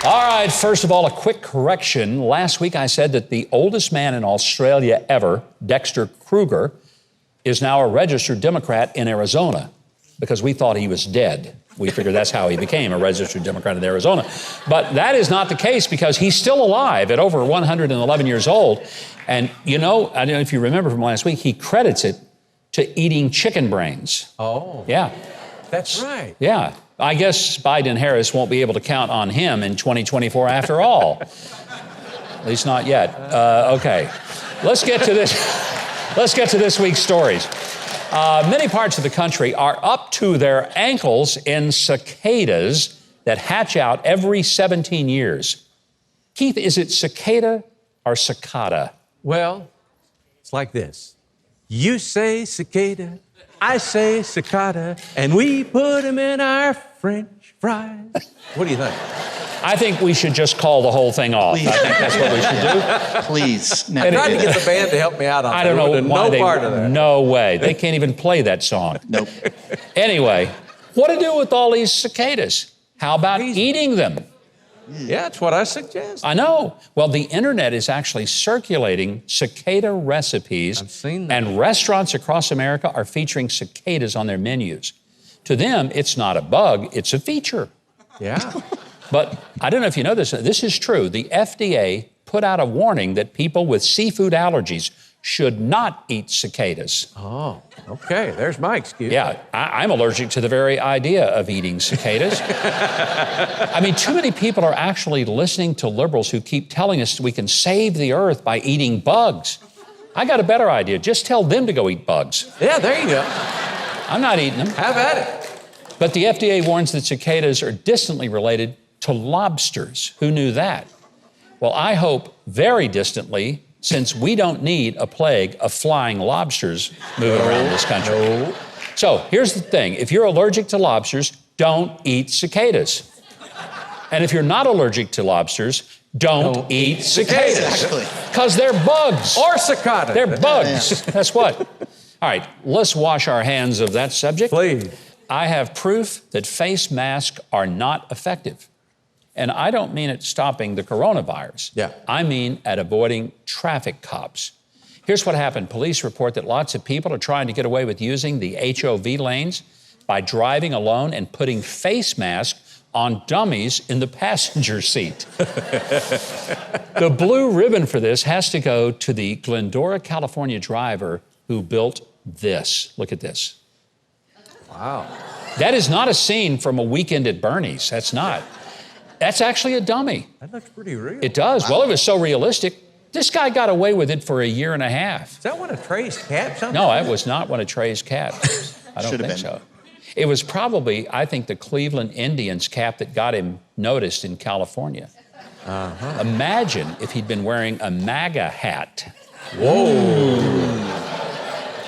All right, first of all, a quick correction. Last week I said that the oldest man in Australia ever, Dexter Kruger, is now a registered Democrat in Arizona because we thought he was dead. We figured that's how he became a registered Democrat in Arizona. But that is not the case because he's still alive at over 111 years old. And you know, I don't know if you remember from last week, he credits it to eating chicken brains. Oh. Yeah. That's right. Yeah. I guess Biden and Harris won't be able to count on him in 2024 after all. At least not yet. Okay. Let's get to this. Let's get to this week's stories. Many parts of the country are up to their ankles in cicadas that hatch out every 17 years. Keith, is it cicada or cicada? Well, it's like this. You say cicada, I say cicada, and we put them in our French fries. What do you think? I think we should just call the whole thing off. Please. I think that's what we should do. Please. No. I tried to get the band to help me out on that. I don't know why no part of that. No way. They can't even play that song. Nope. Anyway, what to do with all these cicadas? How about eating them? Yeah, that's what I suggest. I know. Well, the internet is actually circulating cicada recipes. I've seen that. And restaurants across America are featuring cicadas on their menus. To them, it's not a bug, it's a feature. Yeah. But I don't know if you know this. This is true. The FDA put out a warning that people with seafood allergies should not eat cicadas. Oh, okay. There's my excuse. Yeah, I'm allergic to the very idea of eating cicadas. I mean, too many people are actually listening to liberals who keep telling us we can save the earth by eating bugs. I got a better idea. Just tell them to go eat bugs. Yeah, there you go. I'm not eating them. Have at it. But the FDA warns that cicadas are distantly related to lobsters. Who knew that? Well, I hope very distantly, since we don't need a plague of flying lobsters moving around this country. No. So here's the thing. If you're allergic to lobsters, don't eat cicadas. And if you're not allergic to lobsters, don't eat cicadas. Exactly. Because they're bugs. Or cicada. They're bugs. That's what. All right, let's wash our hands of that subject. Please. I have proof that face masks are not effective. And I don't mean at stopping the coronavirus. Yeah. I mean at avoiding traffic cops. Here's what happened. Police report that lots of people are trying to get away with using the HOV lanes by driving alone and putting face masks on dummies in the passenger seat. The blue ribbon for this has to go to the Glendora, California driver who built this. Look at this. Wow. That is not a scene from a weekend at Bernie's. That's not. That's actually a dummy. That looks pretty real. It does. Wow. Well, it was so realistic. This guy got away with it for a year and a half. Is that one of Trey's caps? No, it was not one of Trey's caps. I don't think so. It was probably, I think, the Cleveland Indians cap that got him noticed in California. Uh-huh. Imagine if he'd been wearing a MAGA hat. Whoa.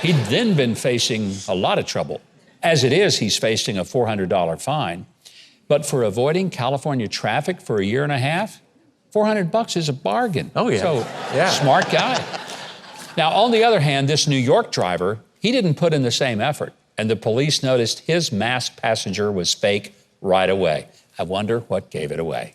He'd then been facing a lot of trouble. As it is, he's facing a $400 fine. But for avoiding California traffic for a year and a half, $400 is a bargain. Oh, yeah. So, yeah. Smart guy. Now, on the other hand, this New York driver, he didn't put in the same effort. And the police noticed his masked passenger was fake right away. I wonder what gave it away.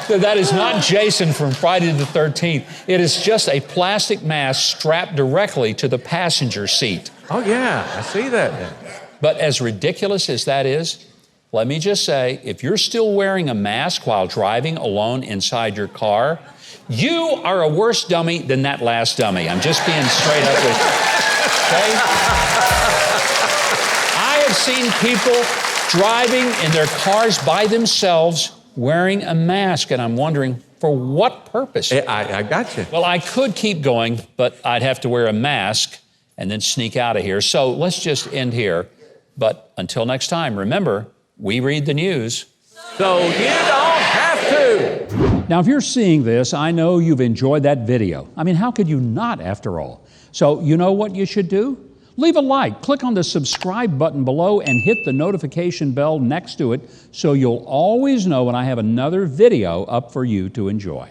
That is not Jason from Friday the 13th. It is just a plastic mask strapped directly to the passenger seat. Oh, yeah, I see that. But as ridiculous as that is, let me just say, if you're still wearing a mask while driving alone inside your car, you are a worse dummy than that last dummy. I'm just being straight up with you. Okay? I have seen people driving in their cars by themselves wearing a mask, and I'm wondering, for what purpose? I got you. Well, I could keep going, but I'd have to wear a mask and then sneak out of here. So let's just end here. But until next time, remember, we read the news. So you don't have to. Now, if you're seeing this, I know you've enjoyed that video. I mean, how could you not, after all? So you know what you should do? Leave a like, click on the subscribe button below, and hit the notification bell next to it so you'll always know when I have another video up for you to enjoy.